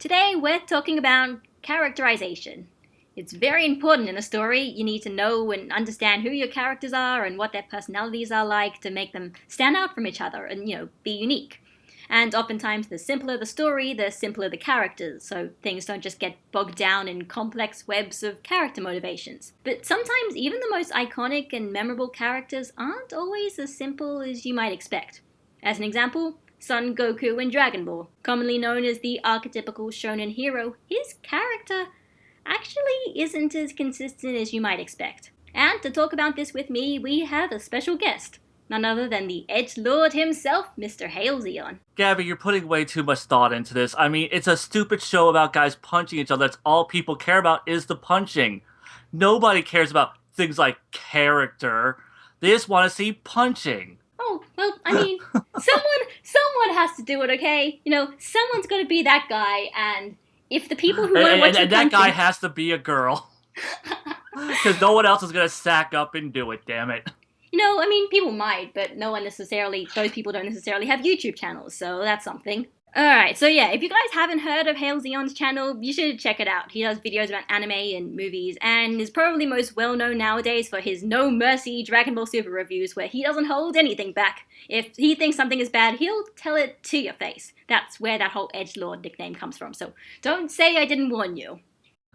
Today we're talking about characterization. It's very important in a story. You need to know and understand who your characters are and what their personalities are like to make them stand out from each other and, be unique. And oftentimes, the simpler the story, the simpler the characters, so things don't just get bogged down in complex webs of character motivations. But sometimes, even the most iconic and memorable characters aren't always as simple as you might expect. As an example, Son Goku in Dragon Ball, commonly known as the archetypical shonen hero, his character actually isn't as consistent as you might expect. And to talk about this with me, we have a special guest. None other than the edgelord himself, Mr. Hail Zeon. Gabby, you're putting way too much thought into this. I mean, it's a stupid show about guys punching each other. That's all people care about is the punching. Nobody cares about things like character. They just want to see punching. Oh, well, I mean, someone has to do it, okay? Someone's got to be that guy, and if the people who want to watch and that guy has to be a girl. Because no one else is going to sack up and do it, damn it. People might, but those people don't necessarily have YouTube channels, so that's something. Alright, so yeah, if you guys haven't heard of Hail Zeon's channel, you should check it out. He does videos about anime and movies, and is probably most well known nowadays for his No Mercy Dragon Ball Super reviews, where he doesn't hold anything back. If he thinks something is bad, he'll tell it to your face. That's where that whole edgelord nickname comes from, so don't say I didn't warn you.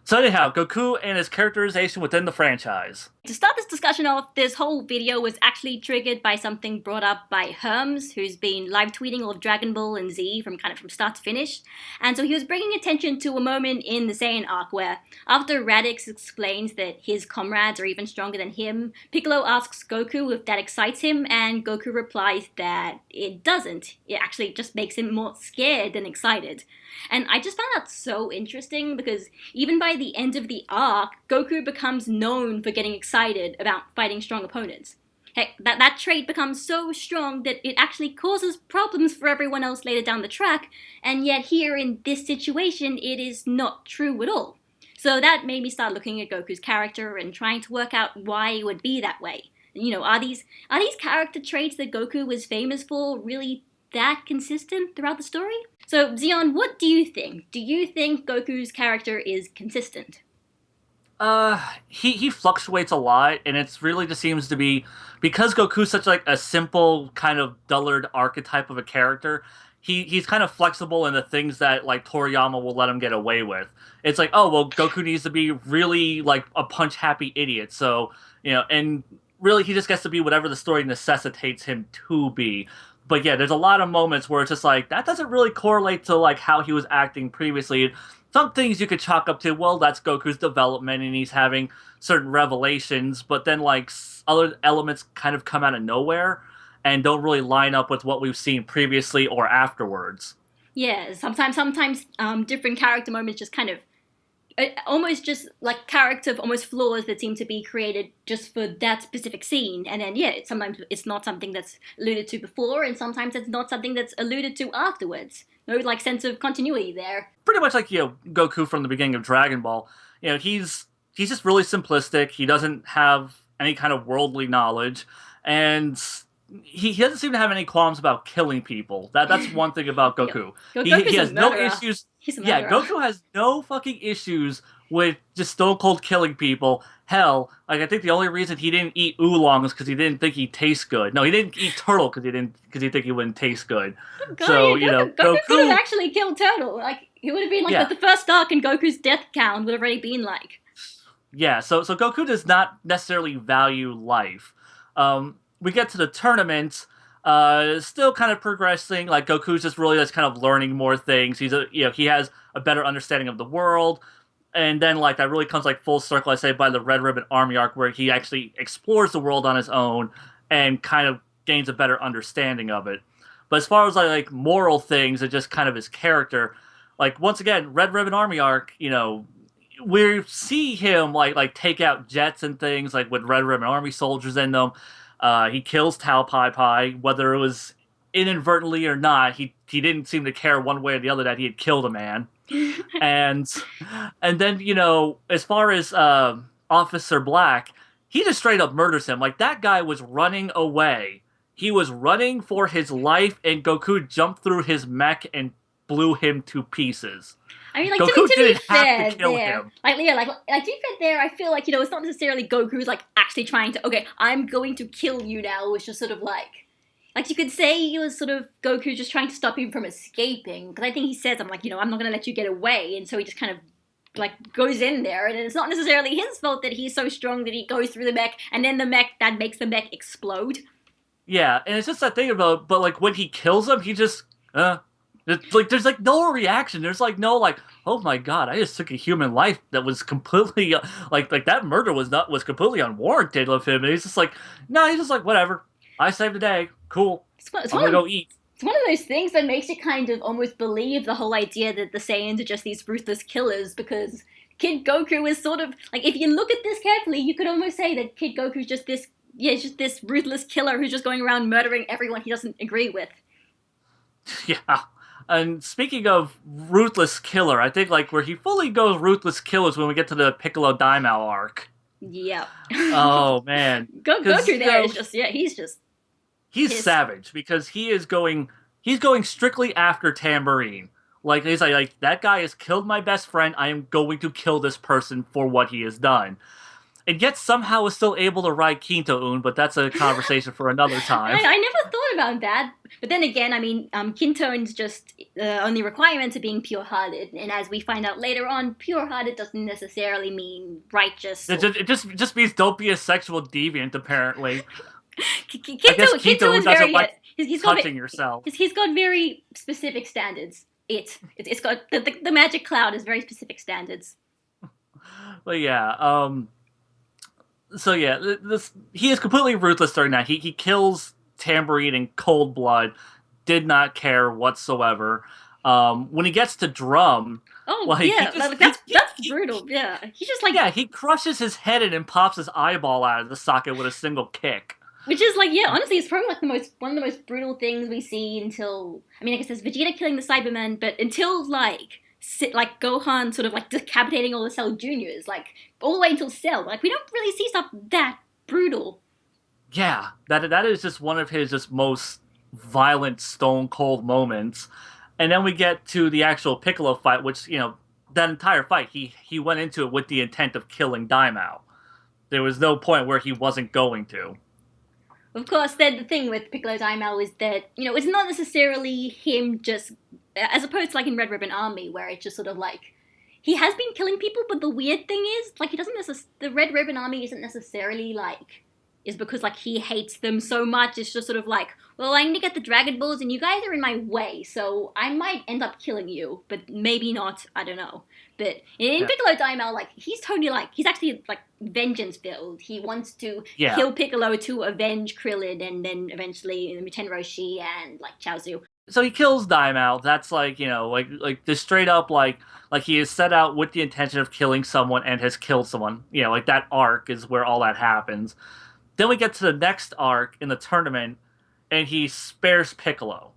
So anyhow, Goku and his characterization within the franchise. To start this discussion off, this whole video was actually triggered by something brought up by Herms, who's been live tweeting all of Dragon Ball and Z from start to finish. And so he was bringing attention to a moment in the Saiyan Arc where, after Raditz explains that his comrades are even stronger than him, Piccolo asks Goku if that excites him, and Goku replies that it doesn't. It actually just makes him more scared than excited. And I just found that so interesting because even by the end of the arc, Goku becomes known for getting excited about fighting strong opponents. Heck, that trait becomes so strong that it actually causes problems for everyone else later down the track, and yet here in this situation, it is not true at all. So that made me start looking at Goku's character and trying to work out why it would be that way. Are these character traits that Goku was famous for really that consistent throughout the story? So, Zeon, what do you think? Do you think Goku's character is consistent? He fluctuates a lot, and it's really just seems to be because Goku's such a simple kind of dullard archetype of a character. He's kind of flexible in the things that Toriyama will let him get away with. It's oh well, Goku needs to be really a punch happy idiot. So and really he just gets to be whatever the story necessitates him to be. But yeah, there's a lot of moments where it's just that doesn't really correlate to how he was acting previously. Some things you could chalk up to, well, that's Goku's development and he's having certain revelations, but then other elements kind of come out of nowhere and don't really line up with what we've seen previously or afterwards. Yeah, sometimes different character moments just kind of almost just character almost flaws that seem to be created just for that specific scene, and then sometimes it's not something that's alluded to before, and sometimes it's not something that's alluded to afterwards. No sense of continuity there. Pretty much Goku from the beginning of Dragon Ball. He's just really simplistic. He doesn't have any kind of worldly knowledge, and he doesn't seem to have any qualms about killing people. That's one thing about Goku. He has no issues. Goku has no fucking issues with just stone cold killing people. Hell, I think the only reason he didn't eat oolong is because he didn't think he'd taste good. No, he didn't eat turtle because he think he wouldn't taste good. God, so Goku could have actually killed Turtle. He would have been the first arc, and Goku's death count would have already been Yeah, so Goku does not necessarily value life. We get to the tournament, still kind of progressing. Goku's just really just kind of learning more things. He has a better understanding of the world, and then that really comes full circle. I say by the Red Ribbon Army arc, where he actually explores the world on his own and kind of gains a better understanding of it. But as far as moral things and just kind of his character, once again, Red Ribbon Army arc, we see him take out jets and things with Red Ribbon Army soldiers in them. He kills Tao Pai Pai, whether it was inadvertently or not. He didn't seem to care one way or the other that he had killed a man. and then as far as Officer Black, he just straight up murders him. That guy was running away. He was running for his life, and Goku jumped through his mech and blew him to pieces. I mean, like, Goku to be didn't have fair, to kill there, him. like, yeah, like, to be fair, there, I feel like, it's not necessarily Goku's, like, actually trying to, okay, I'm going to kill you now, it's just sort of like, you could say it was sort of Goku just trying to stop him from escaping, because I think he says, I'm not gonna let you get away, and so he just kind of, like, goes in there, and it's not necessarily his fault that he's so strong that he goes through the mech, and then that makes the mech explode. Yeah, and it's just that thing about, but like when he kills him, he just, like there's like no reaction. There's like no like, oh my god, I just took a human life that was completely like that murder was completely unwarranted of him. And he's just like, no, he's just like whatever. I saved the day. Cool. I'm gonna go eat. It's one of those things that makes you kind of almost believe the whole idea that the Saiyans are just these ruthless killers, because Kid Goku is sort of like, if you look at this carefully, you could almost say that Kid Goku's just this. Yeah, it's just this ruthless killer who's just going around murdering everyone he doesn't agree with. Yeah. And speaking of ruthless killer, I think like where he fully goes ruthless killer is when we get to the Piccolo Daimao arc. Yeah. Oh man. Goku there is just he's savage because he's going strictly after Tambourine. Like he's like that guy has killed my best friend. I am going to kill this person for what he has done. And yet somehow is still able to ride Kinto-un, but that's a conversation for another time. I never thought about that. But then again, I mean, Kinto-un's just only requirements of being pure-hearted. And as we find out later on, pure-hearted doesn't necessarily mean righteous. It just means don't be a sexual deviant, apparently. Kinto-un doesn't like touching yourself. He's got very specific standards. It's got, the magic cloud has very specific standards. But yeah, so yeah, he is completely ruthless during that. He kills Tambourine in cold blood, did not care whatsoever. When he gets to Drum, that's brutal. Yeah, he just like he crushes his head in and pops his eyeball out of the socket with a single kick. Which is like, honestly, it's probably like one of the most brutal things we see until, I mean, I guess there's Vegeta killing the Cybermen, but until like Gohan sort of like decapitating all the Cell Juniors, like all the way until Cell, like we don't really see stuff that brutal. Yeah, that is just one of his just most violent, stone cold moments. And then we get to the actual Piccolo fight, which that entire fight he went into it with the intent of killing Daimao. There was no point where he wasn't going to. Of course, then the thing with Piccolo Daimao is that, it's not necessarily him just, as opposed to like in Red Ribbon Army, where it's just sort of like, he has been killing people, but the weird thing is, like, the Red Ribbon Army isn't necessarily like, is because like he hates them so much. It's just sort of like, well, I need to get the Dragon Balls and you guys are in my way, so I might end up killing you, but maybe not, I don't know. But in Piccolo Daimao, like, he's totally like, he's actually like vengeance filled. He wants to kill Piccolo to avenge Krillin and then eventually Muten Roshi and like Chaozu. So he kills Daimao. That's like, like the straight up like he is set out with the intention of killing someone and has killed someone. Like that arc is where all that happens. Then we get to the next arc in the tournament, and he spares Piccolo.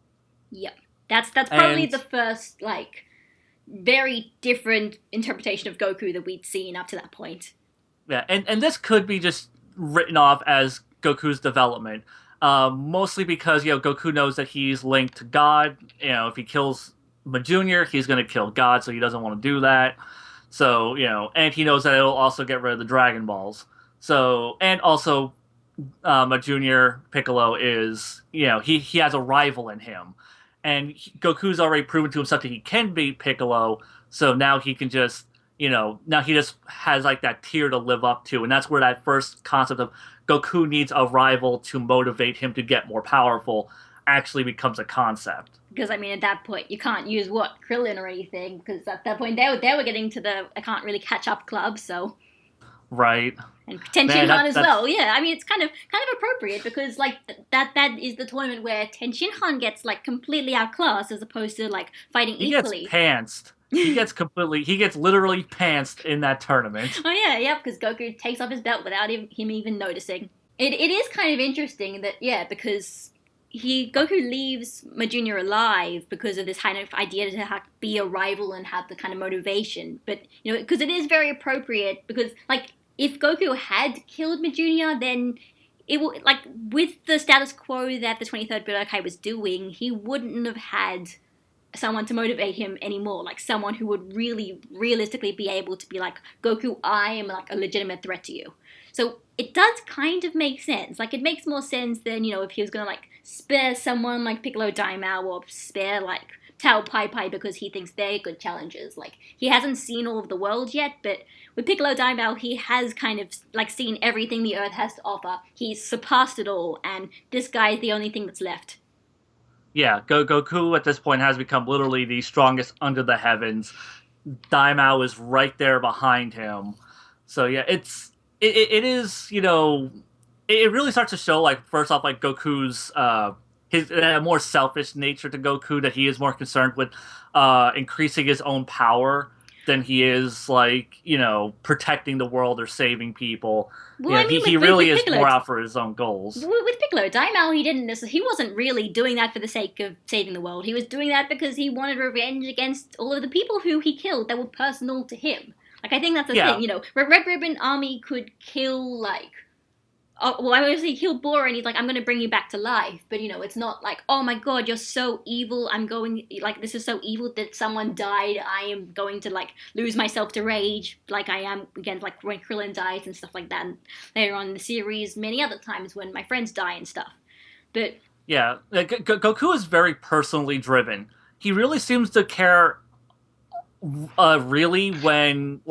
Yep. That's probably the first, like, very different interpretation of Goku that we'd seen up to that point. Yeah, and this could be just written off as Goku's development. Mostly because, Goku knows that he's linked to God. If he kills Jr., he's going to kill God, so he doesn't want to do that. So, and he knows that it'll also get rid of the Dragon Balls. So, and also, Jr. Piccolo is, he has a rival in him. And Goku's already proven to himself that he can beat Piccolo, so now he can just, now he just has like that tier to live up to. And that's where that first concept of Goku needs a rival to motivate him to get more powerful actually becomes a concept. Because, I mean, at that point, you can't use, Krillin or anything, because at that point, they were getting to the I can't really catch up club, so... Right. And Tenshinhan as well. Yeah, I mean, it's kind of appropriate because like that is the tournament where Tenshinhan gets like completely outclassed as opposed to like fighting equally. He gets pantsed. He gets literally pantsed in that tournament. Oh yeah, because Goku takes off his belt without him even noticing. It is kind of interesting that because Goku leaves Jr. alive because of this kind of idea to be a rival and have the kind of motivation. But because it is very appropriate because like. If Goku had killed Jr., then it would, like, with the status quo that the 23rd Budokai was doing, he wouldn't have had someone to motivate him anymore, like someone who would really realistically be able to be like, Goku, I am like a legitimate threat to you. So it does kind of make sense. Like it makes more sense than, if he was gonna like spare someone like Piccolo Daimao or spare like Tao Pai Pai because he thinks they're good challengers. Like he hasn't seen all of the world yet, but with Piccolo Daimao, he has kind of like seen everything the Earth has to offer. He's surpassed it all, and this guy is the only thing that's left. Yeah, Goku at this point has become literally the strongest under the heavens. Daimao is right there behind him. So yeah, it is, it really starts to show, like, first off, like Goku's his more selfish nature to Goku, that he is more concerned with increasing his own power than he is, like, protecting the world or saving people. Well, I mean, he really is more out for his own goals. With Piccolo Daimao, he wasn't really doing that for the sake of saving the world. He was doing that because he wanted revenge against all of the people who he killed that were personal to him. Like, I think that's the thing, Red Ribbon Army could kill, like, he killed Bora, and he's like, I'm going to bring you back to life. But, it's not like, oh my god, you're so evil, this is so evil that someone died, I am going to, like, lose myself to rage, like I am, again, like, when Krillin dies and stuff like that, and later on in the series, many other times when my friends die and stuff. But... yeah, Goku is very personally driven. He really seems to care... really when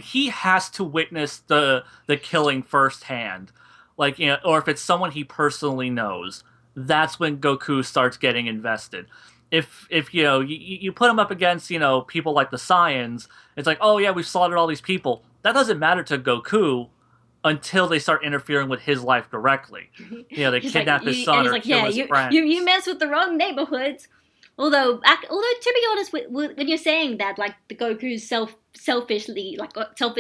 he has to witness the killing firsthand, like, or if it's someone he personally knows, that's when Goku starts getting invested. If you put him up against people like the Saiyans, it's like, oh yeah, we've slaughtered all these people. That doesn't matter to Goku until they start interfering with his life directly. They kidnap his son or kill his friends. You mess with the wrong neighborhoods. Although to be honest, when you're saying that, like, the Goku's selfish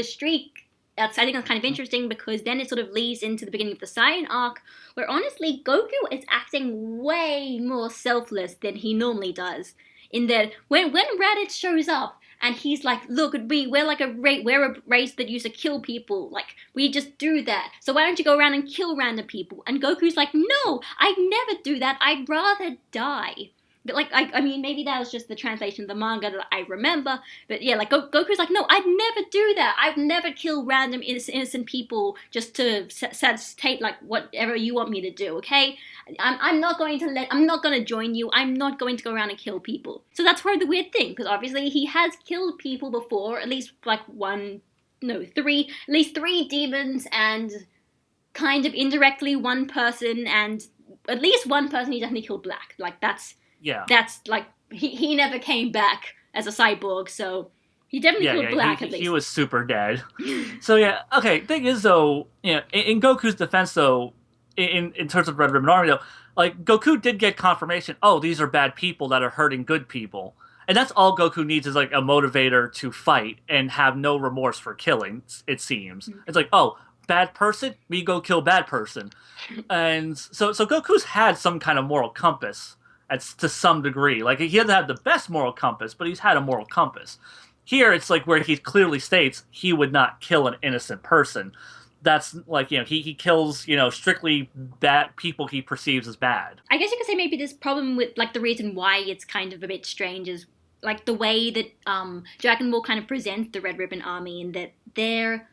streak, I think that's kind of interesting, because then it sort of leads into the beginning of the Saiyan Arc, where honestly, Goku is acting way more selfless than he normally does. In that, when Raditz shows up, and he's like, look at me, we're a race that used to kill people, like, we just do that, so why don't you go around and kill random people? And Goku's like, no, I'd never do that, I'd rather die. But, like, I mean, maybe that was just the translation of the manga that I remember. But, yeah, like, Goku's like, no, I'd never do that. I'd never kill random innocent people just to satisfy, like, whatever you want me to do, okay? I'm not going to join you. I'm not going to go around and kill people. So that's part of the weird thing, because obviously he has killed people before, at least, like, three demons, and kind of indirectly one person, and at least one person he definitely killed Black. Like, that's like, he never came back as a cyborg, so he definitely killed Black, at least. He was super dead. So, yeah, okay, thing is, though, in Goku's defense, though, in terms of Red Ribbon Army, though, like, Goku did get confirmation, oh, these are bad people that are hurting good people. And that's all Goku needs, is, like, a motivator to fight and have no remorse for killing, it seems. It's like, oh, bad person, we go kill bad person. And so Goku's had some kind of moral compass, to some degree. Like, he doesn't have the best moral compass, but he's had a moral compass. Here, it's like where he clearly states he would not kill an innocent person. That's like, he kills, strictly bad people he perceives as bad. I guess you could say maybe this problem with, like, the reason why it's kind of a bit strange is, like, the way that Dragon Ball kind of presents the Red Ribbon Army, and that they're...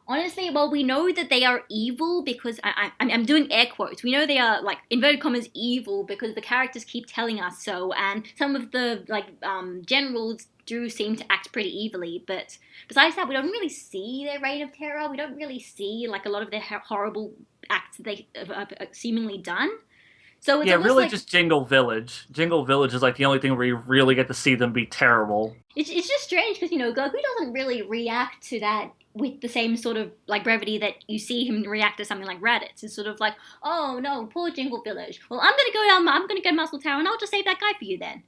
honestly, well, we know that they are evil because, I'm doing air quotes, we know they are, like, inverted commas, evil because the characters keep telling us so, and some of the, like, generals do seem to act pretty evilly, but besides that, we don't really see their reign of terror, we don't really see, like, a lot of their horrible acts that they have seemingly done. So it's really, like, just Jingle Village. Jingle Village is, like, the only thing where you really get to see them be terrible. It's just strange, because, Goku doesn't really react to that with the same sort of, like, brevity that you see him react to something like Raditz. It's sort of like, oh no, poor Jingle Village. Well, I'm gonna go to Muscle Tower, and I'll just save that guy for you then.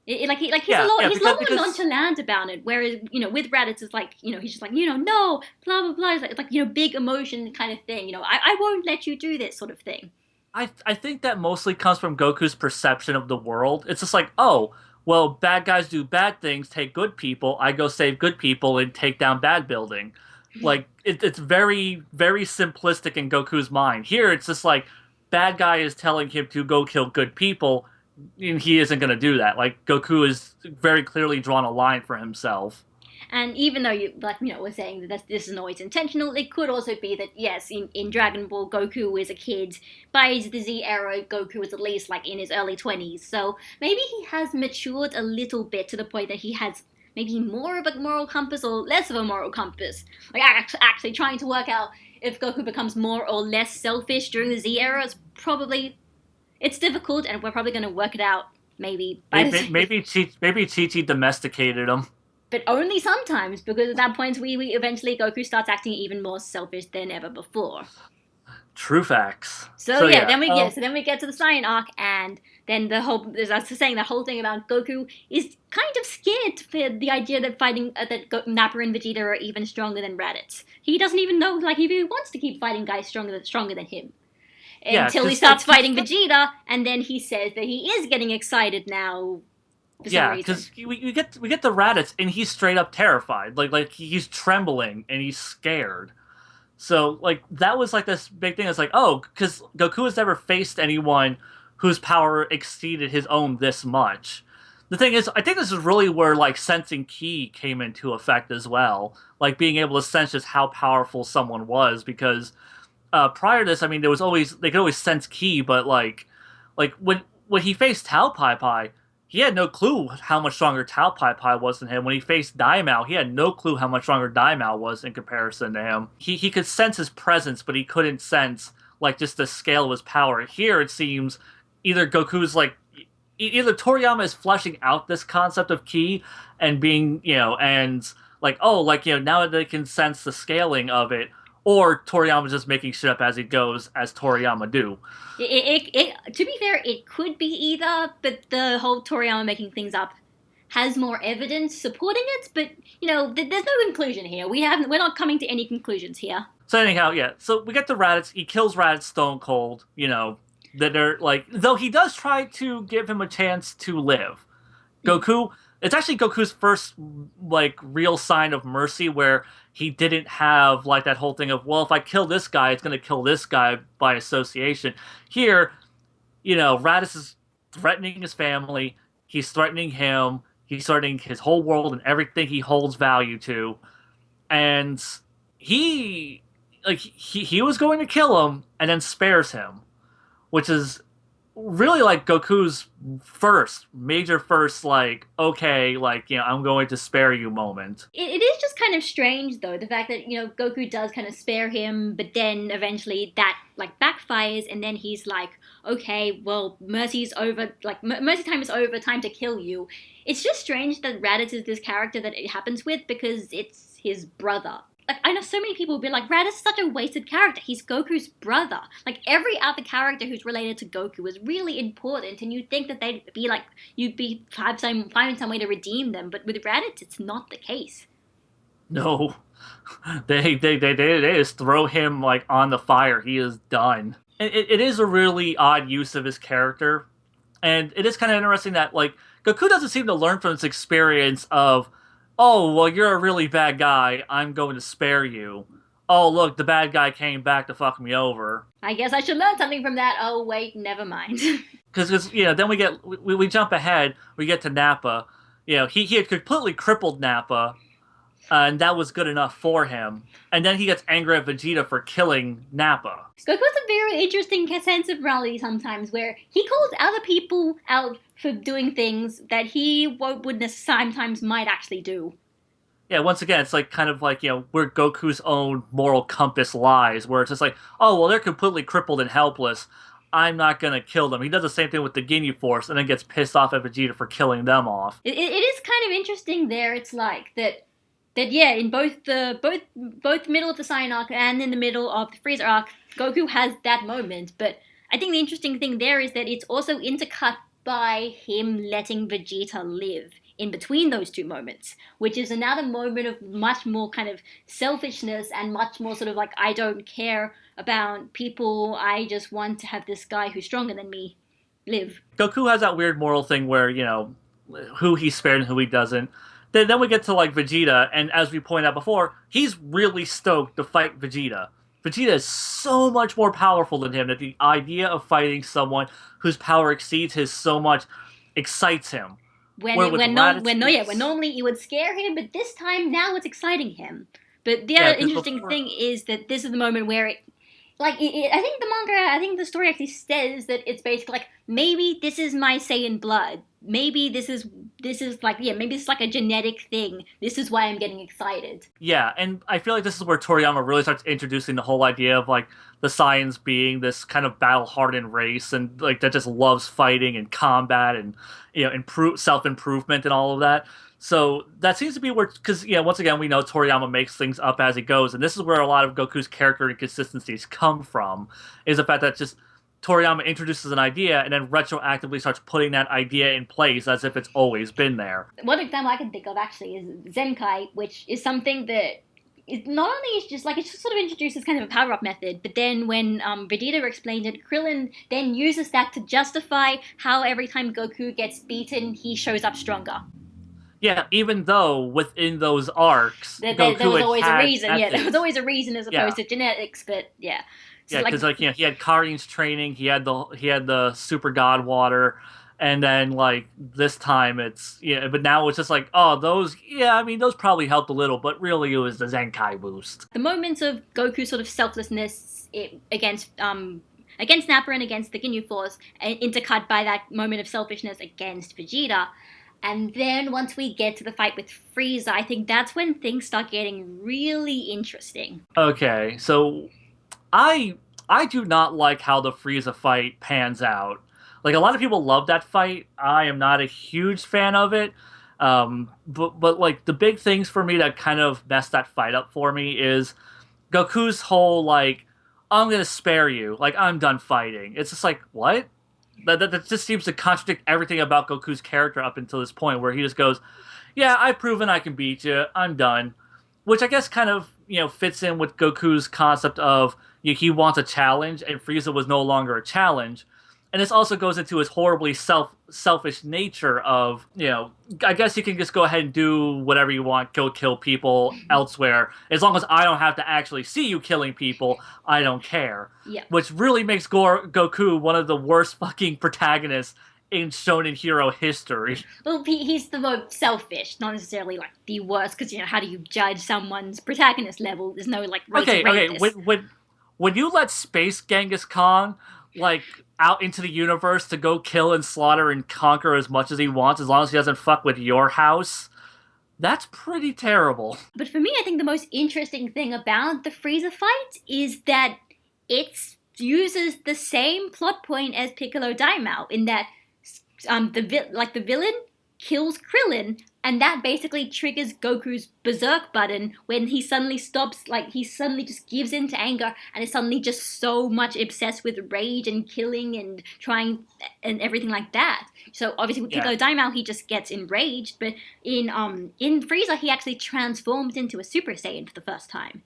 He's a lot more nonchalant about it. Whereas, with Raditz, it's like, he's just like, no, blah blah blah. It's like, big emotion kind of thing. I won't let you do this sort of thing. I think that mostly comes from Goku's perception of the world. It's just like, oh, well, bad guys do bad things, take good people. I go save good people and take down bad building. Like, it's very, very simplistic in Goku's mind. Here, it's just like, bad guy is telling him to go kill good people. and he isn't going to do that. Like, Goku is very clearly drawn a line for himself. And even though we're saying that this isn't always intentional, it could also be that yes, in Dragon Ball, Goku is a kid. By the Z era, Goku is at least like in his early 20s. So maybe he has matured a little bit to the point that he has maybe more of a moral compass or less of a moral compass. Like actually trying to work out if Goku becomes more or less selfish during the Z era is probably it's difficult, and we're probably going to work it out maybe by maybe Chi-Chi domesticated him. But only sometimes, because at that point we eventually Goku starts acting even more selfish than ever before. True facts. So then we get to the Saiyan Arc, and then the whole, as I was saying, the whole thing about Goku is kind of scared for the idea that Nappa and Vegeta are even stronger than Raditz. He doesn't even know if he wants to keep fighting guys stronger than him. Until he starts fighting Vegeta, and then he says that he is getting excited now. Yeah, because we get the Raditz, and he's straight up terrified. Like he's trembling and he's scared. So like that was like this big thing. It's like, oh, because Goku has never faced anyone whose power exceeded his own this much. The thing is, I think this is really where like sensing ki came into effect as well. Like being able to sense just how powerful someone was, because prior to this, I mean, they could always sense ki, but like when he faced Tao Pai Pai, he had no clue how much stronger Tao Pai Pai was than him. When he faced Daimao, he had no clue how much stronger Daimao was in comparison to him. He could sense his presence, but he couldn't sense like just the scale of his power. Here, it seems either Toriyama is fleshing out this concept of ki and being, now that they can sense the scaling of it, or Toriyama's just making shit up as he goes, as Toriyama do. To be fair, it could be either, but the whole Toriyama making things up has more evidence supporting it. But there's no conclusion here. We're not coming to any conclusions here. So anyhow, yeah. So we get the Raditz. He kills Raditz stone cold. That they're like, though he does try to give him a chance to live. Goku. It's actually Goku's first like real sign of mercy, where he didn't have like that whole thing of, well, if I kill this guy, it's going to kill this guy by association. Here, Raditz is threatening his family. He's threatening him. He's threatening his whole world and everything he holds value to. And he was going to kill him and then spares him, which is really like Goku's major first, like, okay, like, I'm going to spare you moment. It is just kind of strange, though, the fact that, Goku does kind of spare him, but then eventually that, like, backfires, and then he's like, okay, well, mercy's over, like, mercy time is over, time to kill you. It's just strange that Raditz is this character that it happens with, because it's his brother. Like, I know so many people will be like, Raditz is such a wasted character. He's Goku's brother. Like, every other character who's related to Goku is really important, and you'd think that you'd find some way to redeem them, but with Raditz, it's not the case. No. They just throw him, like, on the fire. He is done. It is a really odd use of his character, and it is kind of interesting that, like, Goku doesn't seem to learn from his experience of, oh, well, you're a really bad guy. I'm going to spare you. Oh, look, the bad guy came back to fuck me over. I guess I should learn something from that. Oh, wait, never mind. Because then we jump ahead. We get to Nappa. He had completely crippled Nappa, and that was good enough for him. And then he gets angry at Vegeta for killing Nappa. Goku's a very interesting sense of morality sometimes, where he calls other people out for doing things that he wouldn't sometimes might actually do. Yeah, once again, it's like kind of like, where Goku's own moral compass lies, where it's just like, oh, well, they're completely crippled and helpless. I'm not going to kill them. He does the same thing with the Ginyu Force, and then gets pissed off at Vegeta for killing them off. It is kind of interesting there. It's like that yeah, in both middle of the Saiyan Arc and in the middle of the Freeza Arc, Goku has that moment. But I think the interesting thing there is that it's also intercut by him letting Vegeta live in between those two moments, which is another moment of much more kind of selfishness and much more sort of like, I don't care about people, I just want to have this guy who's stronger than me live. Goku has that weird moral thing where, who he spared and who he doesn't. Then we get to, like, Vegeta, and as we pointed out before, he's really stoked to fight Vegeta. Vegeta is so much more powerful than him that the idea of fighting someone whose power exceeds his so much excites him. When normally it would scare him, but this time now it's exciting him. But the other interesting thing is that this is the moment where I think I think the story actually says that it's basically like, maybe this is my Saiyan blood. Maybe this is like, maybe it's like a genetic thing. This is why I'm getting excited. Yeah, and I feel like this is where Toriyama really starts introducing the whole idea of like the Saiyans being this kind of battle-hardened race and like that just loves fighting and combat and self-improvement and all of that. So that seems to be where, because once again we know Toriyama makes things up as he goes, and this is where a lot of Goku's character inconsistencies come from, is the fact that just Toriyama introduces an idea and then retroactively starts putting that idea in place as if it's always been there. One example I can think of actually is Zenkai, which is something that it not only is just like, it just sort of introduces kind of a power-up method, but then when Vegeta explained it, Krillin then uses that to justify how every time Goku gets beaten, he shows up stronger. Yeah, even though within those arcs, there was always a reason. Methods. Yeah, there was always a reason as opposed to genetics, but yeah. So because he had Karin's training, he had the Super God Water, and then like this time it's but now it's just like, oh, those those probably helped a little, but really it was the Zenkai boost. The moments of Goku's sort of selflessness against Nappa and against the Ginyu Force, intercut by that moment of selfishness against Vegeta. And then once we get to the fight with Frieza, I think that's when things start getting really interesting. Okay, so I do not like how the Frieza fight pans out. Like, a lot of people love that fight. I am not a huge fan of it. But like, the big things for me that kind of messed that fight up for me is Goku's whole, like, I'm going to spare you. Like, I'm done fighting. It's just like, what? That just seems to contradict everything about Goku's character up until this point, where he just goes, yeah, I've proven I can beat you. I'm done. Which I guess kind of, fits in with Goku's concept of he wants a challenge, and Frieza was no longer a challenge. And this also goes into his horribly selfish nature of, I guess you can just go ahead and do whatever you want, go kill people elsewhere. As long as I don't have to actually see you killing people, I don't care. Yeah. Which really makes Goku one of the worst fucking protagonists in shonen hero history. Well, he's the most selfish, not necessarily like the worst, because, how do you judge someone's protagonist level? There's no, like, way to rate this. When you let Space Genghis Khan, like, out into the universe to go kill and slaughter and conquer as much as he wants, as long as he doesn't fuck with your house, that's pretty terrible. But for me, I think the most interesting thing about the Frieza fight is that it uses the same plot point as Piccolo Daimao, in that the villain kills Krillin, and that basically triggers Goku's berserk button when he suddenly stops, like, he suddenly just gives in to anger and is suddenly just so much obsessed with rage and killing and trying and everything like that. So obviously with Piccolo Daimao, he just gets enraged, but in Frieza, he actually transforms into a Super Saiyan for the first time.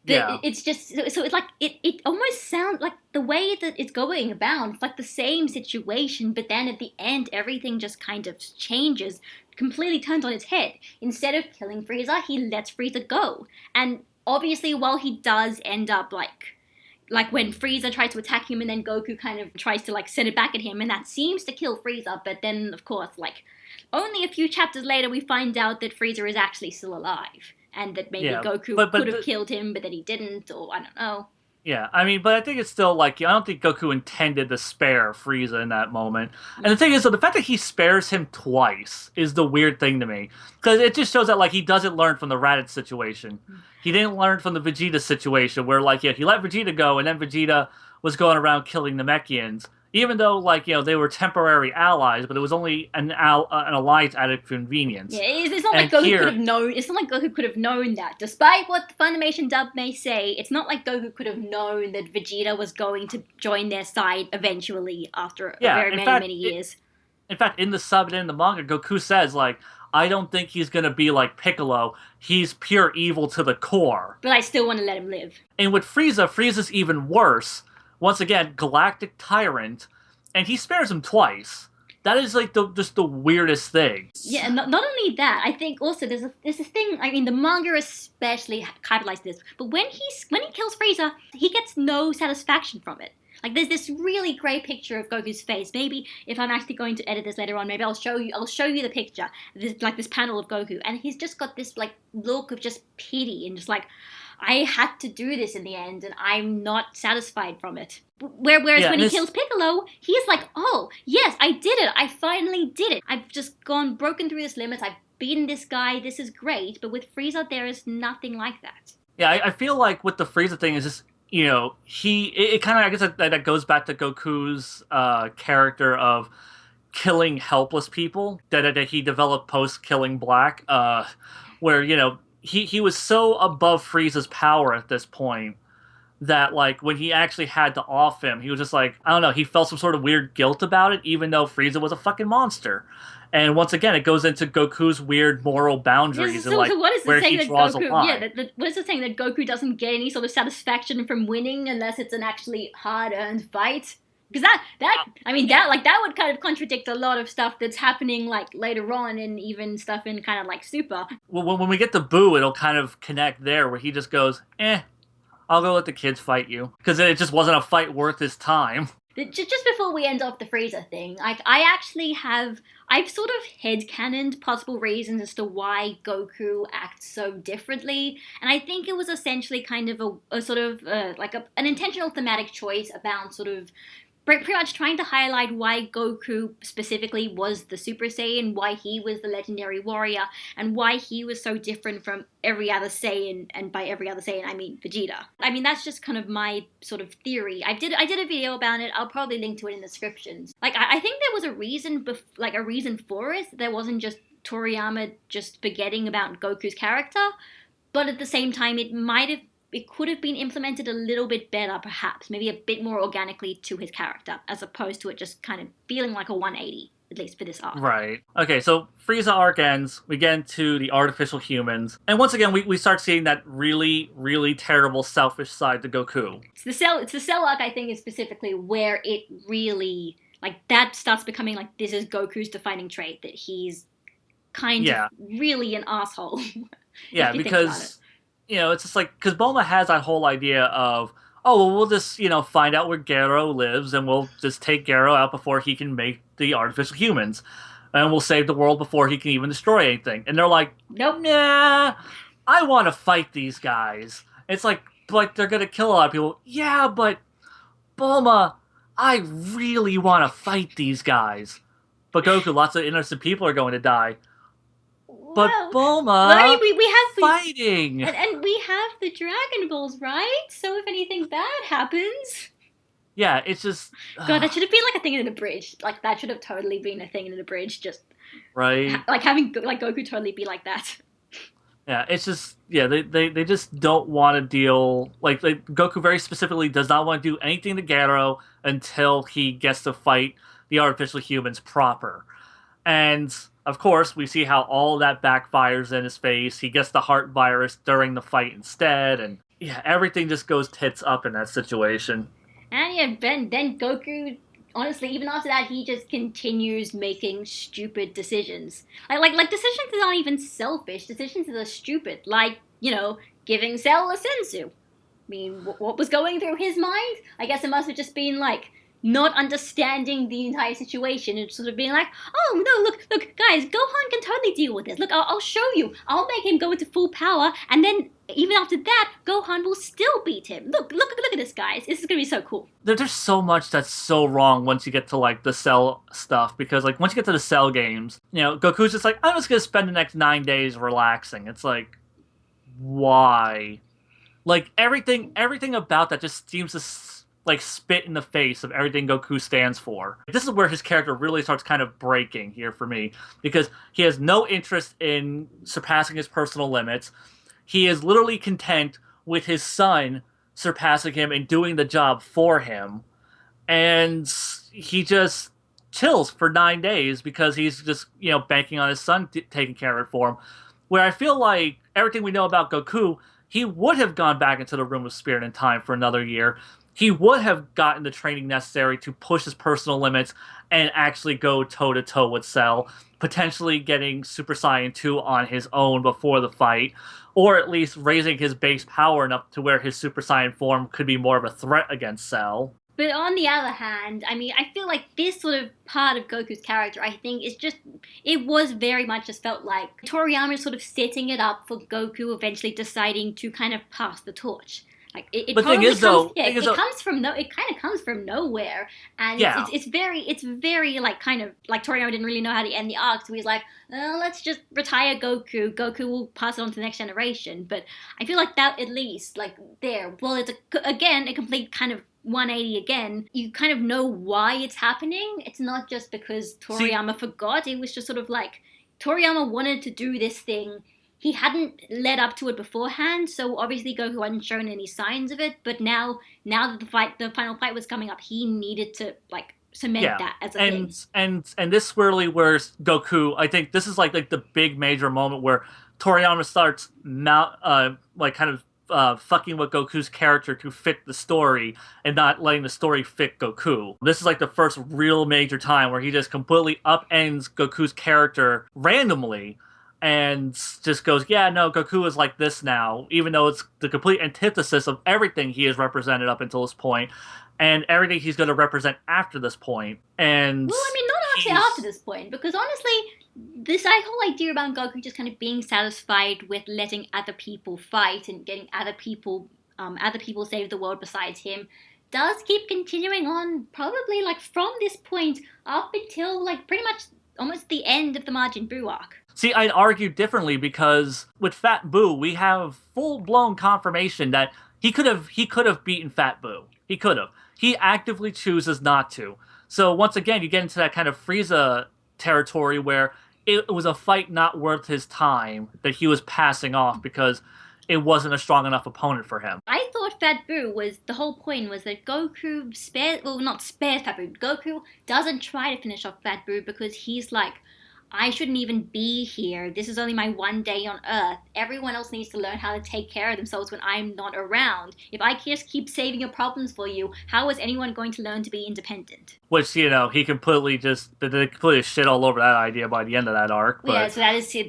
It's just, so it's like, it almost sounds like the way that it's going about, it's like the same situation, but then at the end, everything just kind of changes, completely turns on its head. Instead of killing Frieza, he lets Frieza go. And obviously, while he does end up, like when Frieza tries to attack him and then Goku kind of tries to, like, send it back at him, and that seems to kill Frieza, but then, of course, like, only a few chapters later, we find out that Frieza is actually still alive. And that maybe Goku could have killed him, but then he didn't, or I don't know. Yeah, I mean, but I think it's still, like, I don't think Goku intended to spare Frieza in that moment. And the thing is, though, the fact that he spares him twice is the weird thing to me. Because it just shows that, like, he doesn't learn from the Raditz situation. He didn't learn from the Vegeta situation, where, like, he let Vegeta go, and then Vegeta was going around killing Namekians. Even though, like, they were temporary allies, but it was only an alliance out of convenience. Yeah, it's not like Goku could have known. It's not like Goku could have known that. Despite what the Funimation dub may say, it's not like Goku could have known that Vegeta was going to join their side eventually after many years. In fact, in the sub and in the manga, Goku says, like, I don't think he's going to be like Piccolo. He's pure evil to the core. But I still want to let him live. And with Frieza's even worse. Once again, galactic tyrant, and he spares him twice. That is like just the weirdest thing. Yeah, and not only that, I think also there's this thing. I mean, the manga especially capitalized this, but when he kills Frieza, he gets no satisfaction from it. Like there's this really great picture of Goku's face. Maybe if I'm actually going to edit this later on, maybe I'll show you the picture. This panel of Goku, and he's just got this like look of just pity and just like, I had to do this in the end, and I'm not satisfied from it. Whereas when he kills Piccolo, he's like, oh, yes, I did it. I finally did it. I've just broken through this limit. I've beaten this guy. This is great. But with Frieza, there is nothing like that. Yeah, I feel like with the Frieza thing is just, it kind of, I guess that goes back to Goku's character of killing helpless people that he developed post-killing Black, where, he was so above Frieza's power at this point that, like, when he actually had to off him, he was just like, I don't know, he felt some sort of weird guilt about it, even though Frieza was a fucking monster. And once again, it goes into Goku's weird moral boundaries and, like, where he draws a line. Yeah, what is it saying, that Goku doesn't get any sort of satisfaction from winning unless it's an actually hard-earned fight? Because that would kind of contradict a lot of stuff that's happening, like, later on, and even stuff in kind of, like, Super. Well, when we get to Buu, it'll kind of connect there, where he just goes, I'll go let the kids fight you. Because it just wasn't a fight worth his time. Just before we end off the Frieza thing, I've sort of headcanoned possible reasons as to why Goku acts so differently, and I think it was essentially kind of a sort of an intentional thematic choice about sort of pretty much trying to highlight why Goku specifically was the Super Saiyan, why he was the legendary warrior, and why he was so different from every other Saiyan, and by every other Saiyan I mean Vegeta. I mean, that's just kind of my sort of theory. I did a video about it. I'll probably link to it in the descriptions. Like, I think there was a reason for it. There wasn't just Toriyama just forgetting about Goku's character, but at the same time, it could have been implemented a little bit better, perhaps. Maybe a bit more organically to his character, as opposed to it just kind of feeling like a 180, at least for this arc. Right. Okay, so Frieza arc ends. We get into the artificial humans. And once again, we start seeing that really, really terrible selfish side to Goku. It's the Cell arc, I think, is specifically where it really, like, that starts becoming, like, this is Goku's defining trait, that he's kind of really an asshole. Yeah, because... it's just like, because Bulma has that whole idea of, we'll just, find out where Gero lives, and we'll just take Gero out before he can make the artificial humans. And we'll save the world before he can even destroy anything. And they're like, nope. Nah, I want to fight these guys. It's like they're going to kill a lot of people. Yeah, but Bulma, I really want to fight these guys. But Goku, lots of innocent people are going to die. But Bulma, we have fighting, and we have the Dragon Balls, right? So if anything bad happens, yeah, it's just God, that should have been like a thing in the bridge. Like, that should have totally been a thing in the bridge. Just right, like having like Goku totally be like that. Yeah, it's just they just don't want to deal like Goku very specifically does not want to do anything to Gero until he gets to fight the artificial humans proper, and. Of course, we see how all that backfires in his face. He gets the heart virus during the fight instead, and everything just goes tits up in that situation. And then Goku, honestly, even after that, he just continues making stupid decisions. Like decisions that aren't even selfish. Decisions that are stupid. Like, giving Cell a senzu. I mean, what was going through his mind? I guess it must have just been like, not understanding the entire situation and sort of being like, oh, no, look, guys, Gohan can totally deal with this. Look, I'll show you. I'll make him go into full power, and then even after that, Gohan will still beat him. Look at this, guys. This is going to be so cool. There's so much that's so wrong once you get to, like, the Cell stuff, because, like, once you get to the Cell games, Goku's just like, I'm just going to spend the next 9 days relaxing. It's like, why? Like, everything about that just seems to like spit in the face of everything Goku stands for. This is where his character really starts kind of breaking here for me, because he has no interest in surpassing his personal limits. He is literally content with his son surpassing him and doing the job for him. And he just chills for 9 days because he's just, banking on his son taking care of it for him. Where I feel like everything we know about Goku, he would have gone back into the Room of Spirit and Time for another year he would have gotten the training necessary to push his personal limits and actually go toe to toe with Cell, potentially getting Super Saiyan 2 on his own before the fight, or at least raising his base power enough to where his Super Saiyan form could be more of a threat against Cell. But on the other hand, I mean, I feel like this sort of part of Goku's character, I think, is just, it was very much just felt like Toriyama sort of setting it up for Goku eventually deciding to kind of pass the torch. Like it But the probably thing is, comes, though, yeah, thing is, it though, comes from it kind of comes from nowhere, and yeah. it's very like kind of like Toriyama didn't really know how to end the arc, so he's like, let's just retire Goku. Goku will pass it on to the next generation. But I feel like that at least like there, well, it's again a complete kind of 180 again. You kind of know why it's happening. It's not just because Toriyama forgot. It was just sort of like Toriyama wanted to do this thing. He hadn't led up to it beforehand, so obviously Goku hadn't shown any signs of it. But now that the final fight was coming up, he needed to like cement that as a thing. And this really where Goku, I think this is like the big major moment where Toriyama starts fucking with Goku's character to fit the story and not letting the story fit Goku. This is like the first real major time where he just completely upends Goku's character randomly and just goes, yeah, no, Goku is like this now, even though it's the complete antithesis of everything he has represented up until this point, and everything he's going to represent after this point. And well, I mean, not actually after this point, because honestly, this whole idea about Goku just kind of being satisfied with letting other people fight and getting other people save the world besides him does keep continuing on, probably like from this point up until like pretty much almost the end of the Majin Buu arc. See, I'd argue differently because with Fat Buu, we have full-blown confirmation that he could have beaten Fat Buu. He could have. He actively chooses not to. So once again, you get into that kind of Frieza territory where it was a fight not worth his time that he was passing off because it wasn't a strong enough opponent for him. I thought Fat Buu was, the whole point was that Goku not spares Fat Buu. Goku doesn't try to finish off Fat Buu because he's like, I shouldn't even be here. This is only my one day on Earth. Everyone else needs to learn how to take care of themselves when I'm not around. If I just keep saving your problems for you, how is anyone going to learn to be independent? Which, he completely shit all over that idea by the end of that arc. But... yeah, so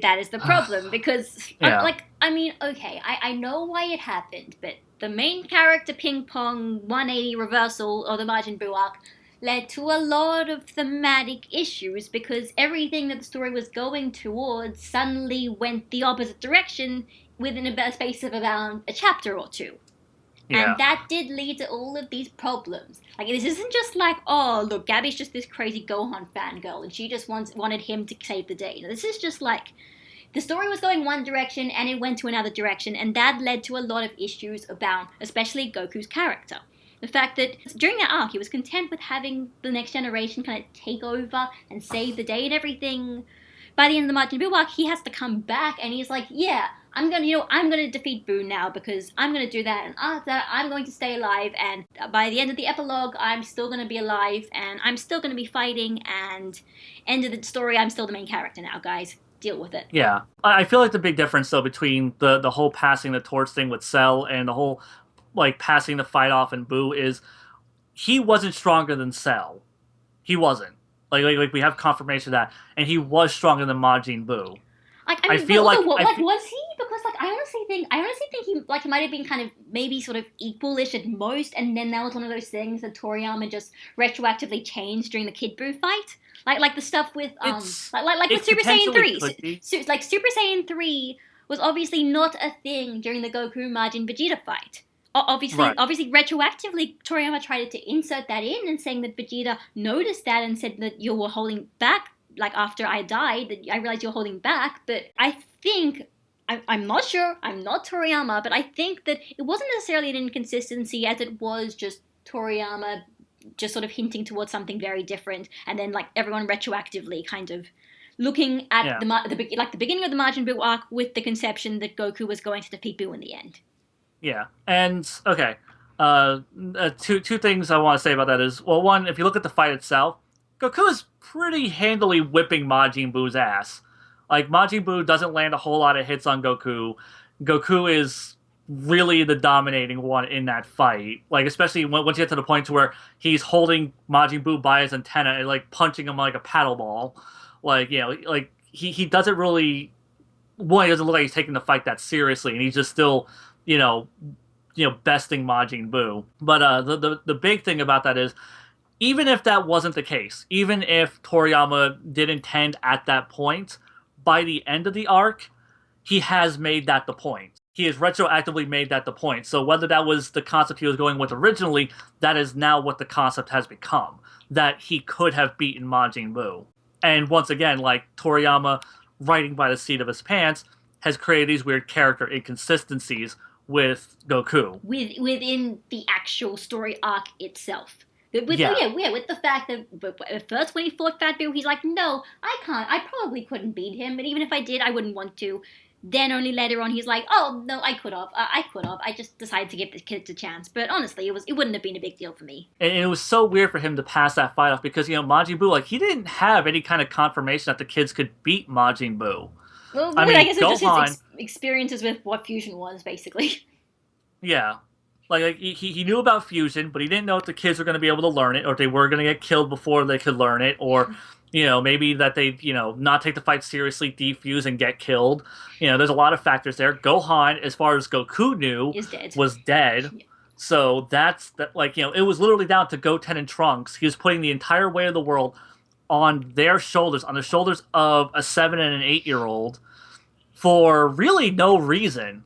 that is the problem. Because, I know why it happened, but the main character ping-pong 180 reversal of the Majin Buu arc led to a lot of thematic issues because everything that the story was going towards suddenly went the opposite direction within a space of around a chapter or two. Yeah. And that did lead to all of these problems. Like, this isn't just like, oh, look, Gabby's just this crazy Gohan fangirl and she just wanted him to save the day. No, this is just like, the story was going one direction and it went to another direction, and that led to a lot of issues about, especially Goku's character. The fact that during that arc, he was content with having the next generation kind of take over and save the day and everything. By the end of the Majin Buu arc, he has to come back and he's like, yeah, I'm gonna defeat Buu now because I'm gonna do that, and after that, I'm going to stay alive, and by the end of the epilogue, I'm still gonna be alive, and I'm still gonna be fighting, and end of the story, I'm still the main character now, guys. Deal with it. Yeah. I feel like the big difference, though, between the whole passing the torch thing with Cell and the whole passing the fight off in Buu is he wasn't stronger than Cell. He wasn't. Like we have confirmation of that. And he was stronger than Majin Buu. I feel like was he? Because I honestly think he he might have been kind of maybe sort of equalish at most, and then that was one of those things that Toriyama just retroactively changed during the Kid Buu fight. Like the stuff with with Super Saiyan 3. Super Saiyan 3 was obviously not a thing during the Goku Majin Vegeta fight. Obviously, retroactively, Toriyama tried to insert that in and saying that Vegeta noticed that and said that you were holding back, like after I died, that I realized you're holding back. But I think, I'm not sure, I'm not Toriyama, but I think that it wasn't necessarily an inconsistency as it was just Toriyama just sort of hinting towards something very different, and then everyone retroactively kind of looking at the beginning of the Majin Buu arc with the conception that Goku was going to defeat Buu in the end. Yeah, and okay, two things I want to say about that is, well, one, if you look at the fight itself, Goku is pretty handily whipping Majin Buu's ass. Majin Buu doesn't land a whole lot of hits on Goku. Goku is really the dominating one in that fight. Like, especially once you get to the point to where he's holding Majin Buu by his antenna and like punching him like a paddle ball. Like, like he doesn't really, one, he doesn't look like he's taking the fight that seriously, and he's just still, you know, besting Majin Buu. But the big thing about that is, even if that wasn't the case, even if Toriyama did intend at that point, by the end of the arc, he has made that the point. He has retroactively made that the point. So whether that was the concept he was going with originally, that is now what the concept has become. That he could have beaten Majin Buu. And once again, like, Toriyama, writing by the seat of his pants, has created these weird character inconsistencies with Goku. Within the actual story arc itself. With the fact that at first when he fought Fat Bill, he's like, no, I can't. I probably couldn't beat him, but even if I did, I wouldn't want to. Then only later on, he's like, oh, no, I could have. I just decided to give the kids a chance. But honestly, it wouldn't have been a big deal for me. And it was so weird for him to pass that fight off because, Majin Buu, like, he didn't have any kind of confirmation that the kids could beat Majin Buu. Well, I guess it was just his experiences with what fusion was, basically. Yeah. Like he knew about fusion, but he didn't know if the kids were going to be able to learn it, or if they were going to get killed before they could learn it, or, maybe that they, not take the fight seriously, defuse, and get killed. There's a lot of factors there. Gohan, as far as Goku knew, was dead. Yeah. So that's, it was literally down to Goten and Trunks. He was putting the entire weight of the world on their shoulders, on the shoulders of a 7 and an 8-year-old, for really no reason.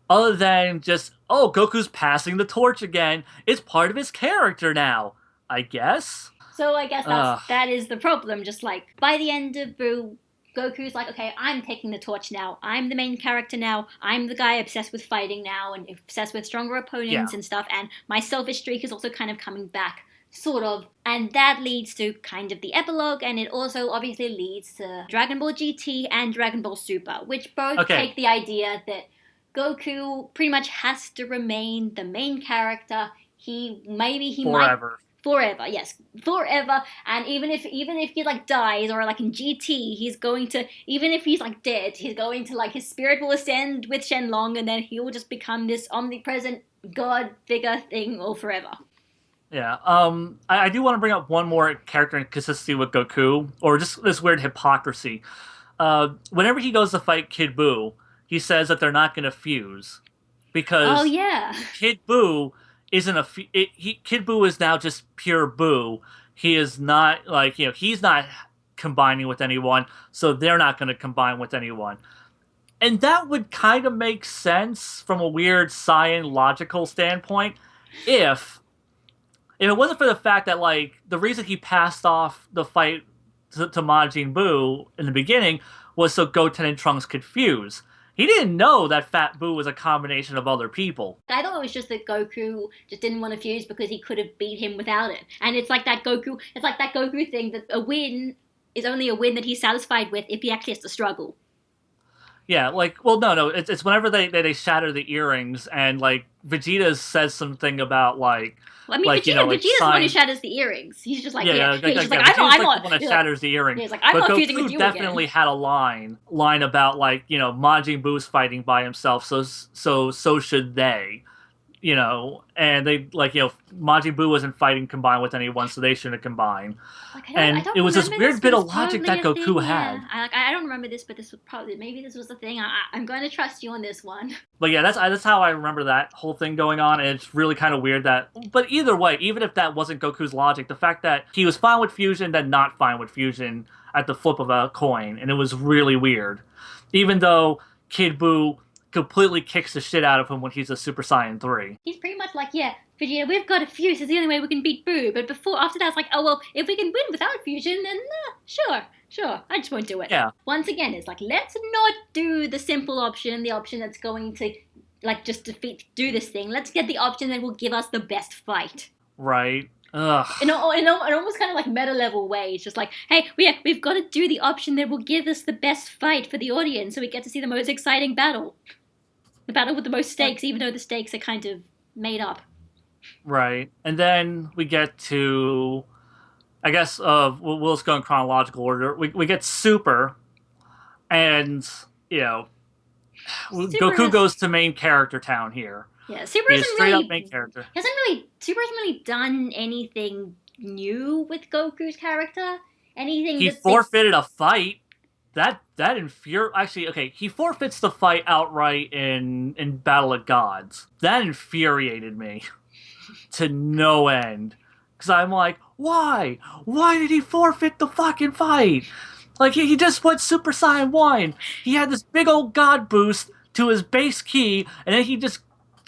Other than just, oh, Goku's passing the torch again. It's part of his character now, I guess. So I guess that is the problem. Just like, by the end of Buu, Goku's like, okay, I'm taking the torch now. I'm the main character now. I'm the guy obsessed with fighting now and obsessed with stronger opponents and stuff. And my selfish streak is also kind of coming back, sort of. And that leads to kind of the epilogue, and it also obviously leads to Dragon Ball GT and Dragon Ball Super, which both take the idea that Goku pretty much has to remain the main character. Forever, yes, forever. And even if he like dies, or like in GT, he's going to, even if he's like dead, he's going to, like, his spirit will ascend with Shenlong, and then he will just become this omnipresent god figure thing all forever. Yeah. I do want to bring up one more character inconsistency with Goku, or just this weird hypocrisy. Whenever he goes to fight Kid Buu, he says that they're not going to fuse because Kid Buu isn't Kid Buu is now just pure Buu. He is not he's not combining with anyone, so they're not going to combine with anyone. And that would kind of make sense from a weird Saiyan logical standpoint if it wasn't for the fact that, like, the reason he passed off the fight to Majin Buu in the beginning was so Goten and Trunks could fuse. He didn't know that Fat Buu was a combination of other people. I thought it was just that Goku just didn't want to fuse because he could have beat him without it. And it's like that Goku thing that a win is only a win that he's satisfied with if he actually has to struggle. Yeah, no, it's whenever they shatter the earrings, and, like, Vegeta says something about, like... Well, I mean, Vegeta's the one who shatters the earrings. He's just like, I'm not... the one that shatters the earrings. Yeah, he's like, I'm not fusing with you again. Goku definitely had a line about, like, Majin Buu's fighting by himself, so should they. And they, like, Majin Buu wasn't fighting combined with anyone, so they shouldn't combine. And it was this weird bit of logic that Goku had. I don't remember this, but maybe this was the thing. I'm going to trust you on this one. But yeah, that's how I remember that whole thing going on, and it's really kind of weird that... But either way, even if that wasn't Goku's logic, the fact that he was fine with fusion, then not fine with fusion at the flip of a coin, and it was really weird. Even though Kid Buu completely kicks the shit out of him when he's a Super Saiyan 3. He's pretty much like, Vegeta, we've got to fuse. It's the only way we can beat Buu. But after that, it's like, oh, well, if we can win without fusion, then sure. I just won't do it. Yeah. Once again, it's like, let's not do the simple option, the option that's going to, like, just do this thing. Let's get the option that will give us the best fight. Right. Ugh. In almost kind of like meta level way. It's just like, hey, we've got to do the option that will give us the best fight for the audience, so we get to see the most exciting battle. The battle with the most stakes, even though the stakes are kind of made up. Right. And then we get to, I guess, we'll just go in chronological order. We get Super, and, Super Goku has, goes to main character town here. yeah, Super He is hasn't straight really up main character. Super hasn't really done anything new with Goku's character. Anything He that they forfeited a fight. That actually, okay, he forfeits the fight outright in Battle of Gods. That infuriated me to no end. Because I'm like, why? Why did he forfeit the fucking fight? Like, he just went Super Saiyan 1. He had this big old God boost to his base key, and then he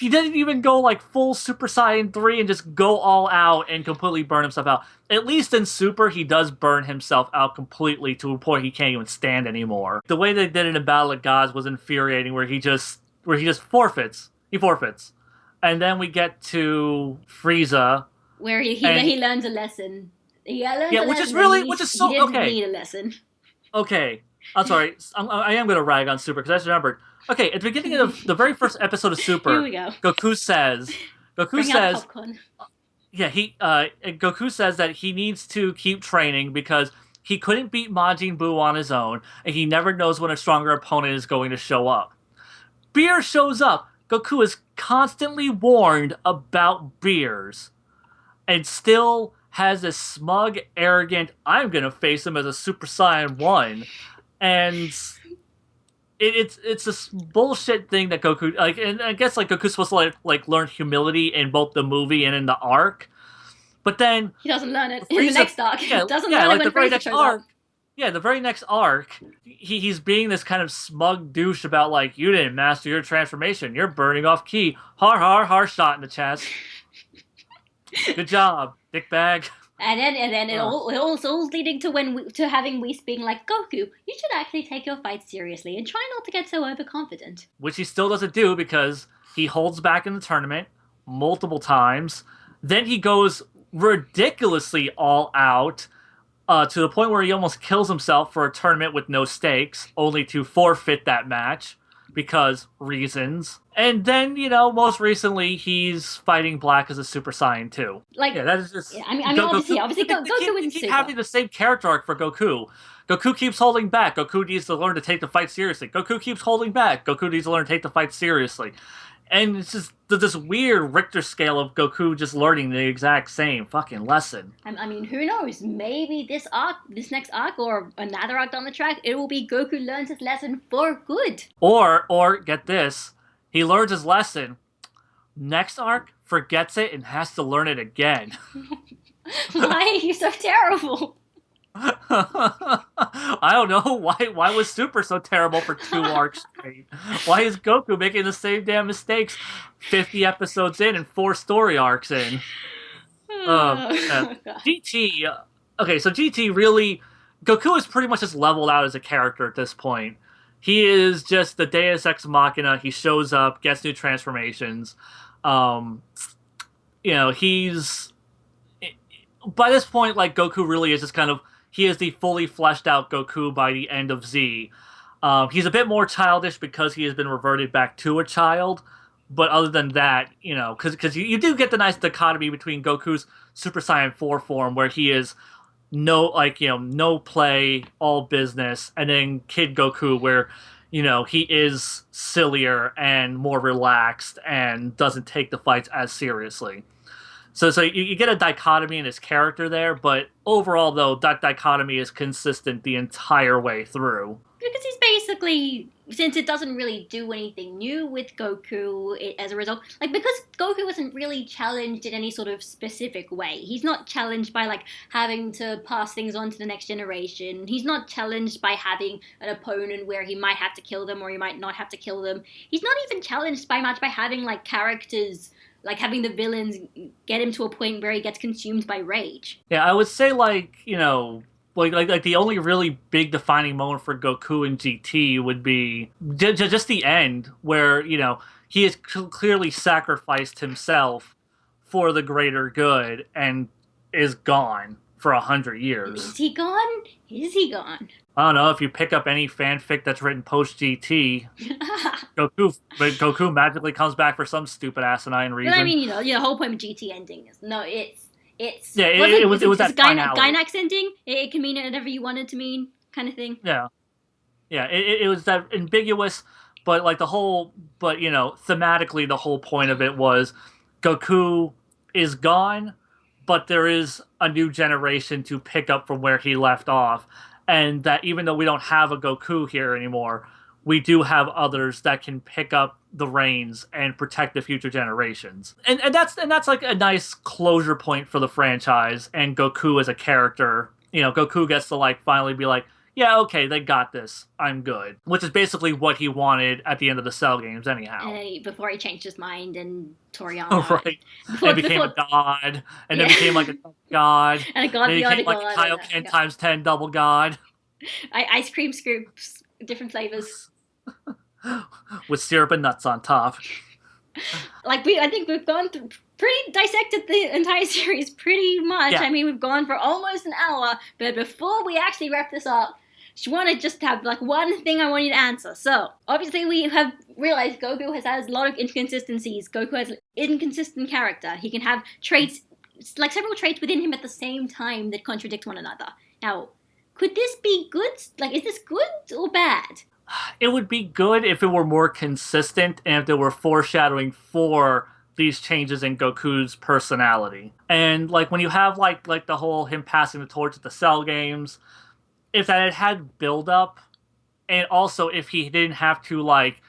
didn't even go like full Super Saiyan 3 and just go all out and completely burn himself out. At least in Super, he does burn himself out completely to a point he can't even stand anymore. The way they did it in Battle of Gods was infuriating, where he just forfeits. He forfeits. And then we get to Frieza, where he learns a lesson. He learns a which lesson is so he didn't okay. need a lesson. Okay, I'm sorry. I am going to rag on Super because I just remembered. Okay, at the beginning of the very first episode of Super, Here we go. Goku says, Bring out popcorn. yeah, Goku says that he needs to keep training because he couldn't beat Majin Buu on his own, and he never knows when a stronger opponent is going to show up. Beer shows up. Goku is constantly warned about beers, and still has this smug, arrogant, I'm gonna face him as a Super Saiyan 1. And it's this bullshit thing that Goku, like, and I guess, like, Goku's supposed to, like learn humility in both the movie and in the arc. But then... he doesn't learn it in the next arc. Yeah, doesn't learn it when Freeza shows up. Yeah, the very next arc, he's being this kind of smug douche about, like, you didn't master your transformation. You're burning off ki. Har, shot in the chest. Good job, dickbag. And then it all leading to having Whis being like, Goku, you should actually take your fight seriously and try not to get so overconfident. Which he still doesn't do because he holds back in the tournament multiple times. Then he goes ridiculously all out to the point where he almost kills himself for a tournament with no stakes, only to forfeit that match because reasons. And then, most recently, he's fighting Black as a Super Saiyan 2. Like, yeah, that is just... Yeah, obviously Goku isn't keep having the same character arc for Goku. Goku keeps holding back. Goku needs to learn to take the fight seriously. Goku keeps holding back. Goku needs to learn to take the fight seriously. And it's just this weird Richter scale of Goku just learning the exact same fucking lesson. I mean, who knows? Maybe this next arc, or another arc down the track, it will be Goku learns his lesson for good. Or get this, he learns his lesson. Next arc, forgets it and has to learn it again. Why are you so terrible? I don't know. Why was Super so terrible for 2 arcs straight? Why is Goku making the same damn mistakes 50 episodes in and 4 story arcs in? GT. Okay, so GT really... Goku is pretty much just leveled out as a character at this point. He is just the Deus Ex Machina. He shows up, gets new transformations. He's... By this point, like, Goku really is just kind of... He is the fully fleshed out Goku by the end of Z. He's a bit more childish because he has been reverted back to a child. But other than that, because you do get the nice dichotomy between Goku's Super Saiyan 4 form, where he is no play, all business, and then Kid Goku, where, he is sillier and more relaxed and doesn't take the fights as seriously. So you get a dichotomy in his character there, but overall, though, that dichotomy is consistent the entire way through. Because he's basically, since it doesn't really do anything new with Goku as a result, because Goku isn't really challenged in any sort of specific way. He's not challenged by, having to pass things on to the next generation. He's not challenged by having an opponent where he might have to kill them or he might not have to kill them. He's not even challenged by having, characters... having the villains get him to a point where he gets consumed by rage. Yeah, I would say, the only really big defining moment for Goku in GT would be just the end, where, he has clearly sacrificed himself for the greater good and is gone for 100 years. Is he gone? Is he gone? I don't know, if you pick up any fanfic that's written post-GT, Goku magically comes back for some stupid asinine reason. But I mean, the whole point of GT ending is, it was that finality. Gynax ending? It can mean whatever you want it to mean, kind of thing. Yeah. Yeah, it was that ambiguous, But like thematically, the whole point of it was Goku is gone, but there is a new generation to pick up from where he left off. And that even though we don't have a Goku here anymore, we do have others that can pick up the reins and protect the future generations. And that's like a nice closure point for the franchise and Goku as a character. Goku gets to like finally be like, yeah, okay, they got this. I'm good. Which is basically what he wanted at the end of the Cell games anyhow. Before he changed his mind and Toriyama. Oh, right. And became a god. And then became like a god. And a god beyond a god. Like a Kaioken times 10 double god. Ice cream scoops, different flavors. With syrup and nuts on top. I think we've gone through, dissected the entire series pretty much. Yeah. I mean, we've gone for almost an hour, but before we actually wrap this up, just want to just have like one thing I want you to answer. So, obviously we have realized Goku has a lot of inconsistencies. Goku has an inconsistent character. He can have traits, like several traits within him at the same time that contradict one another. Now, could this be good? Like, is this good or bad? It would be good if it were more consistent and if there were foreshadowing for these changes in Goku's personality. And like when you have like the whole him passing the torch at the Cell games, if that had build up, and also if he didn't have to like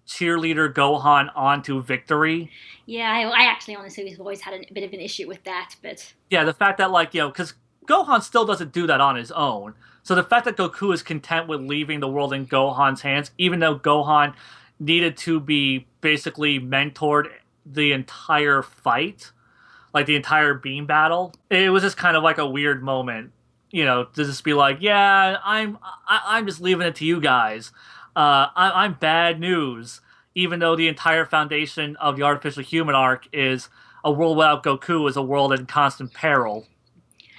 cheerleader Gohan onto victory. Yeah, I actually honestly have always had a bit of an issue with that, but yeah, the fact that because Gohan still doesn't do that on his own. So the fact that Goku is content with leaving the world in Gohan's hands, even though Gohan needed to be basically mentored the entire fight, like the entire beam battle, it was just kind of like a weird moment, to just be like, yeah, I'm just leaving it to you guys. I'm bad news, even though the entire foundation of the artificial human arc is a world without Goku is a world in constant peril.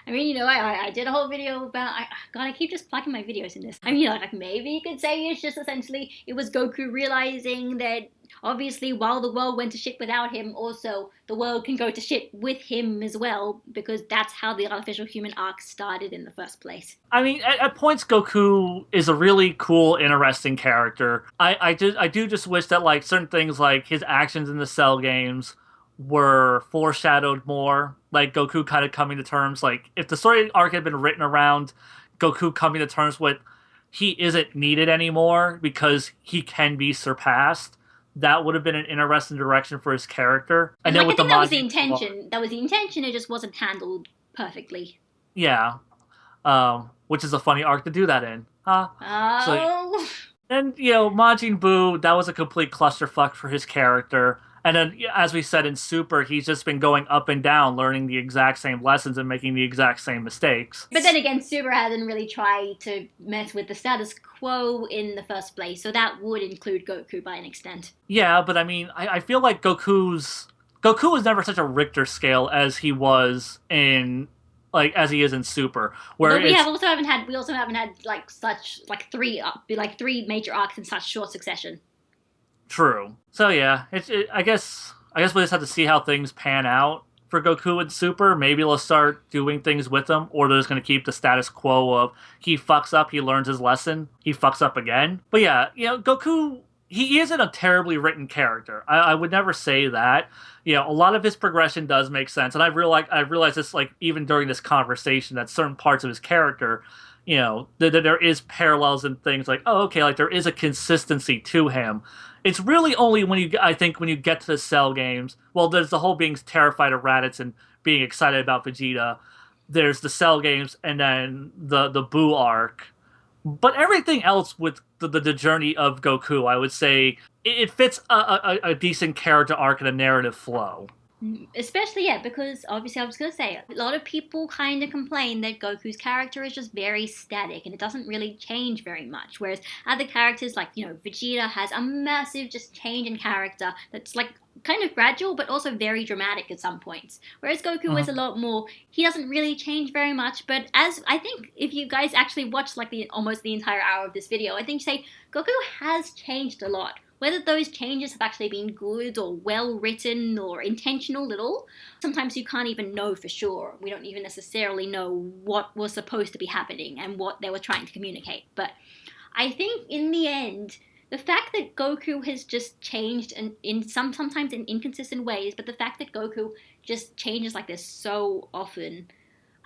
I mean, I did a whole video about... God, I keep just plugging my videos in this. I mean, like maybe you could say it's just essentially... It was Goku realizing that, obviously, while the world went to shit without him, also, the world can go to shit with him as well, because that's how the artificial human arc started in the first place. I mean, at points, Goku is a really cool, interesting character. I do just wish that, like, certain things, like his actions in the Cell games were foreshadowed more, like Goku kind of coming to terms, like if the story arc had been written around Goku coming to terms with he isn't needed anymore because he can be surpassed, that would have been an interesting direction for his character. And then with that was the intention. That was the intention. It just wasn't handled perfectly. Yeah, which is a funny arc to do that in, huh? Oh. So, and Majin Buu, that was a complete clusterfuck for his character. And then, as we said in Super, he's just been going up and down, learning the exact same lessons and making the exact same mistakes. But then again, Super hasn't really tried to mess with the status quo in the first place, so that would include Goku by an extent. Yeah, but I mean, I feel like Goku was never such a Richter scale as he was as he is in Super. Where but we also haven't had three major arcs in such short succession. True. So yeah, I guess we'll just have to see how things pan out for Goku and Super. Maybe they'll start doing things with him, or they're just going to keep the status quo of he fucks up, he learns his lesson, he fucks up again. But yeah, Goku, he isn't a terribly written character. I would never say that. A lot of his progression does make sense, and I realized this like even during this conversation that certain parts of his character, there is parallels and things like, oh, okay, like there is a consistency to him. It's really only when you get to the Cell games. Well, there's the whole being terrified of Raditz and being excited about Vegeta. There's the Cell games and then the Buu arc. But everything else with the journey of Goku, I would say it fits a decent character arc and a narrative flow. Especially, because obviously I was going to say, a lot of people kind of complain that Goku's character is just very static and it doesn't really change very much. Whereas other characters like, Vegeta has a massive just change in character that's like kind of gradual but also very dramatic at some points. Whereas Goku is a lot more, he doesn't really change very much. But as I think if you guys actually watch like almost the entire hour of this video, I think say Goku has changed a lot. Whether those changes have actually been good or well-written or intentional at all, sometimes you can't even know for sure. We don't even necessarily know what was supposed to be happening and what they were trying to communicate. But I think in the end, The fact that Goku has just changed in sometimes in inconsistent ways, but the fact that Goku just changes like this so often,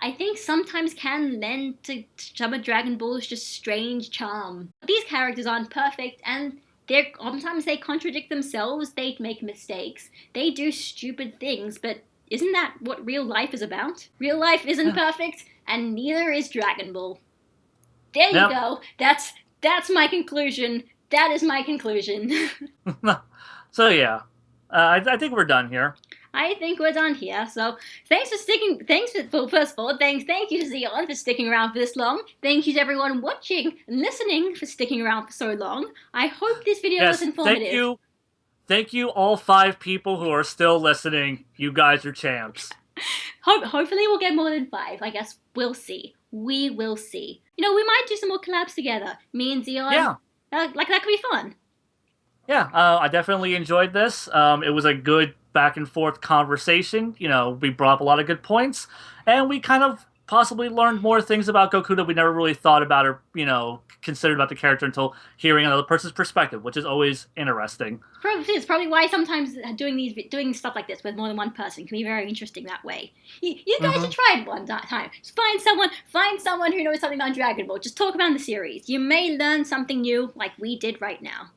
I think sometimes can lend to some of Dragon Ball's just strange charm. These characters aren't perfect, and sometimes they contradict themselves, they make mistakes, they do stupid things, but isn't that what real life is about? Real life isn't perfect, and neither is Dragon Ball. There you go. That's my conclusion. That is my conclusion. So yeah, I think we're done here. I think we're done here. So thanks for sticking. First of all, thank you to Zeon for sticking around for this long. Thank you to everyone watching and listening for sticking around for so long. I hope this video was informative. Thank you, all 5 people who are still listening. You guys are champs. Hopefully we'll get more than 5. I guess we'll see. We will see. You know, we might do some more collabs together. Me and Zeon. Yeah. Like that could be fun. Yeah, I definitely enjoyed this. It was a good back and forth conversation. You know, we brought up a lot of good points, and we kind of possibly learned more things about Goku that we never really thought about or, you know, considered about the character until hearing another person's perspective, which is always interesting. It's probably why sometimes doing stuff like this with more than one person can be very interesting that way. You guys should try it one time. Just find someone who knows something about Dragon Ball. Just talk about the series. You may learn something new like we did right now.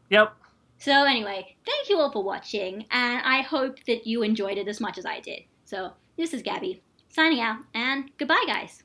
Yep. So anyway, thank you all for watching, and I hope that you enjoyed it as much as I did. So this is Gabby, signing out, and goodbye, guys.